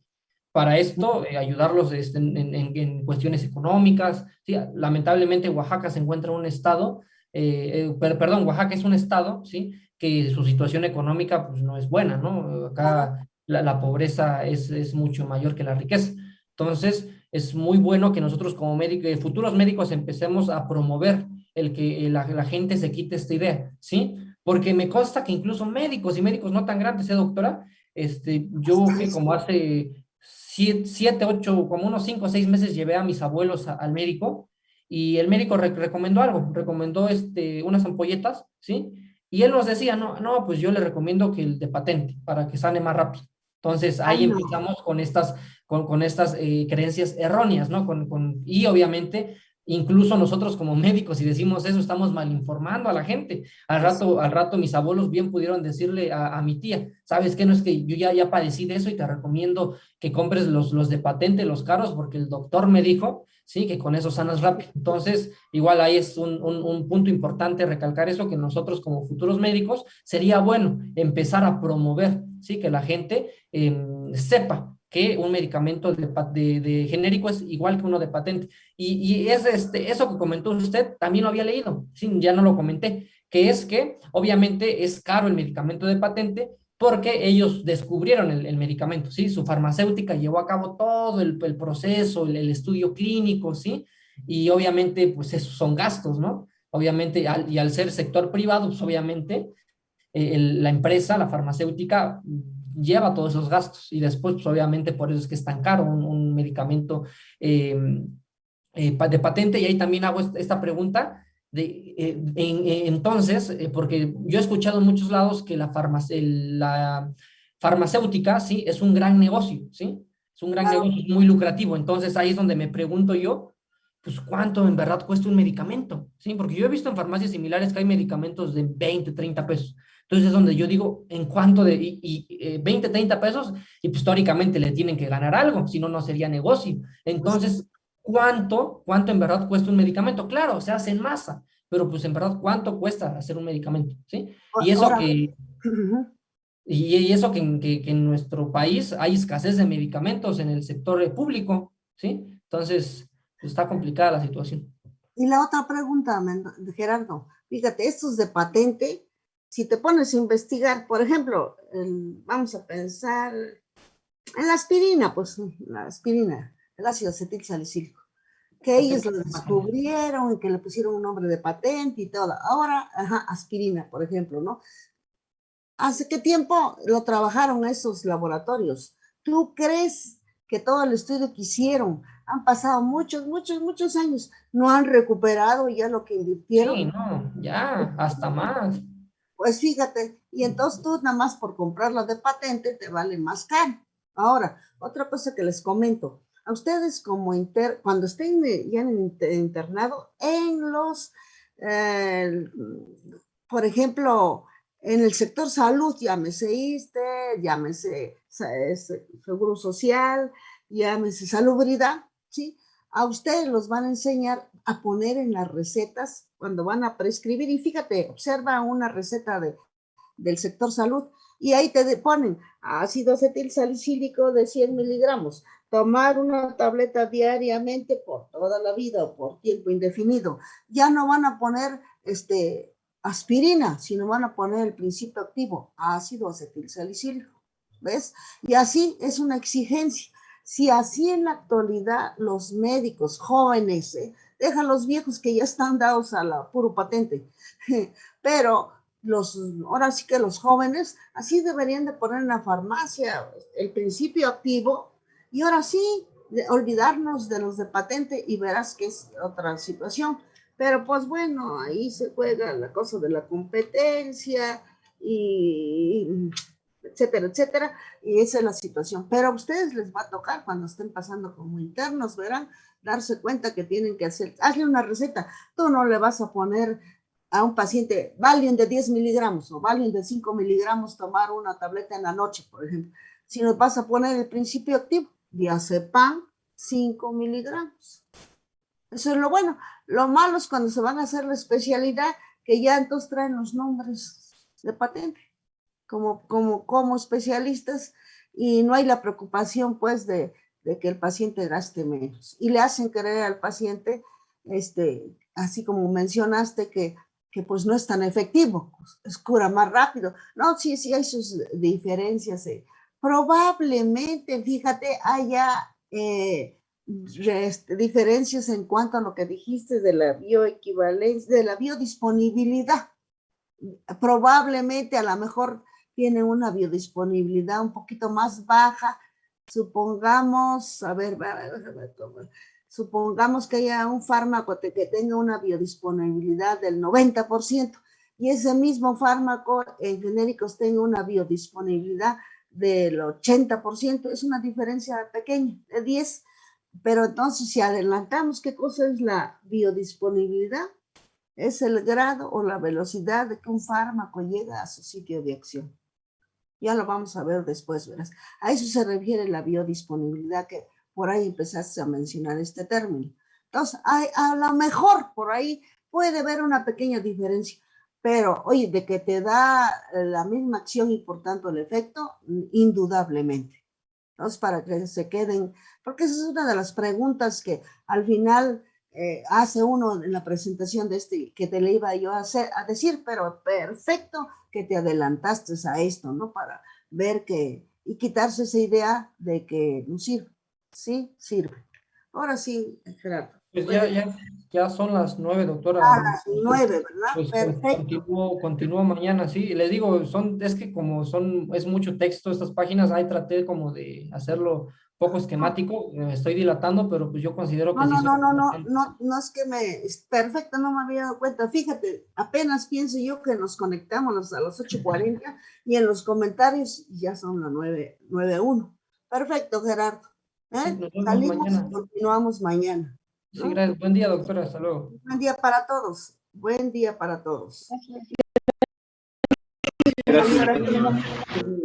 Para esto, ayudarlos en cuestiones económicas. Sí, lamentablemente Oaxaca se encuentra en un estado, perdón, Oaxaca es un estado, ¿sí? Que su situación económica pues no es buena, ¿no? Acá la pobreza es mucho mayor que la riqueza. Entonces, es muy bueno que nosotros como médicos, futuros médicos, empecemos a promover el que la gente se quite esta idea, ¿sí? Porque me consta que incluso médicos y médicos no tan grandes, yo que como hace 7, 8, como unos 5 o 6 meses llevé a mis abuelos al médico y el médico recomendó algo, recomendó unas ampolletas, ¿sí? Y él nos decía, no, pues yo le recomiendo que el de patente para que sane más rápido. Entonces ahí empezamos con estas creencias erróneas, ¿no? Y obviamente Incluso nosotros como médicos, si decimos eso, estamos mal informando a la gente. Al rato mis abuelos bien pudieron decirle a mi tía, ¿sabes qué? No es que yo ya padecí de eso y te recomiendo que compres los de patente, los caros, porque el doctor me dijo, sí, que con eso sanas rápido. Entonces, igual ahí es un punto importante recalcar eso, que nosotros como futuros médicos sería bueno empezar a promover, sí, que la gente sepa que un medicamento de genérico es igual que uno de patente. Y es eso que comentó usted, también lo había leído, sí, ya no lo comenté, que es que obviamente es caro el medicamento de patente porque ellos descubrieron el medicamento, ¿sí? Su farmacéutica llevó a cabo todo el proceso, el estudio clínico, ¿sí? Y obviamente, pues esos son gastos, ¿no? Obviamente, y al ser sector privado, pues obviamente la empresa, la farmacéutica, lleva todos esos gastos y después, pues obviamente por eso es que es tan caro un medicamento eh, de patente. Y ahí también hago esta pregunta entonces, porque yo he escuchado en muchos lados que la farmacéutica, sí, es un gran negocio, sí, es un gran Claro. negocio, es muy lucrativo. Entonces ahí es donde me pregunto yo, pues cuánto en verdad cuesta un medicamento, sí, porque yo he visto en farmacias similares que hay medicamentos de 20, 30 pesos. Entonces es donde yo digo, en cuánto de 20, 30 pesos, y pues históricamente le tienen que ganar algo, si no, no sería negocio. Pues, Entonces, ¿cuánto en verdad cuesta un medicamento? Claro, se hace en masa, pero pues en verdad, ¿cuánto cuesta hacer un medicamento? ¿Sí? Y eso ahora, que, y eso que en nuestro país hay escasez de medicamentos en el sector público, ¿sí? Entonces, pues, está complicada la situación. y la otra pregunta, Gerardo, fíjate, estos de patente, si te pones a investigar, por ejemplo, vamos a pensar en la aspirina, pues la aspirina, el ácido acetil salicílico, que ellos lo descubrieron y que le pusieron un nombre de patente y todo. Ahora, ajá, aspirina, por ejemplo, ¿no? ¿Hace qué tiempo lo trabajaron esos laboratorios? ¿Tú crees que todo el estudio que hicieron, han pasado muchos años, no han recuperado ya lo que Sí, invirtieron? no, ya, hasta más. Pues fíjate, y entonces tú nada más por comprarlo de patente te vale más caro. Ahora, otra cosa que les comento, a ustedes como cuando estén ya en internado, eh, por ejemplo, en el sector salud, llámese ISSSTE, llámese Seguro Social, llámese Salubridad, ¿sí? A ustedes los van a enseñar a poner en las recetas cuando van a prescribir. Y fíjate, observa una receta del sector salud y ahí te ponen ácido acetil salicílico de 100 miligramos. Tomar una tableta diariamente por toda la vida o por tiempo indefinido. Ya no van a poner aspirina, sino van a poner el principio activo, ácido acetil salicílico. ¿Ves? Y así es una exigencia. Si así en la actualidad los médicos jóvenes, deja los viejos que ya están dados a la puro patente, pero ahora sí que los jóvenes así deberían de poner en la farmacia el principio activo y ahora sí olvidarnos de los de patente y verás que es otra situación. Pero pues bueno, ahí se juega la cosa de la competencia y etcétera, etcétera, y esa es la situación. Pero a ustedes les va a tocar cuando estén pasando como internos, verán, darse cuenta que tienen que hacer, hazle una receta, tú no le vas a poner a un paciente Valium de 10 miligramos o Valium de 5 miligramos tomar una tableta en la noche, por ejemplo, sino vas a poner el principio activo, diazepam 5 miligramos. Eso es lo bueno. Lo malo es cuando se van a hacer la especialidad, que ya entonces traen los nombres de patente como especialistas y no hay la preocupación pues de que el paciente gaste menos. Y le hacen creer al paciente, así como mencionaste, que pues no es tan efectivo, pues, cura más rápido. No, sí hay sus diferencias. Probablemente, fíjate, haya diferencias en cuanto a lo que dijiste de la bioequivalencia, de la biodisponibilidad. Probablemente a lo mejor tiene una biodisponibilidad un poquito más baja. Supongamos, a ver, supongamos que haya un fármaco que tenga una biodisponibilidad del 90% y ese mismo fármaco en genéricos tenga una biodisponibilidad del 80%, es una diferencia pequeña, de Pero entonces, si adelantamos, ¿qué cosa es la biodisponibilidad? Es el grado o la velocidad de que un fármaco llega a su sitio de acción. Ya lo vamos a ver después, verás. A eso se refiere la biodisponibilidad, que por ahí empezaste a mencionar este término. Entonces, a lo mejor por ahí puede haber una pequeña diferencia, pero oye, de que te da la misma acción y por tanto el efecto, indudablemente. Entonces, para que se queden, porque esa es una de las preguntas que al final hace uno en la presentación de este, que te le iba yo a decir, pero perfecto que te adelantaste a esto, ¿no? Para ver que, y quitarse esa idea de que no sirve. Sí, sirve. Ahora sí, Gerardo. Pues ya son las 9, A doctora. las 9, ¿verdad? Pues Perfecto. continúo mañana, sí. Les digo, es que como es mucho texto estas páginas, ahí traté como de hacerlo poco esquemático, me estoy dilatando, pero pues yo considero No, que sí no, son no, no, no, importantes. no, no es que es perfecto, no me había dado cuenta. Fíjate, apenas pienso yo que nos conectamos a las 8:40 y en los comentarios ya son las 9:01. Perfecto, Gerardo. Sí, ¿Eh? nos vemos Salimos y mañana. continuamos mañana, Sí, ¿no? gracias. Buen día, doctora. Hasta luego. Buen día para todos. Buen día para todos. Gracias. Gracias.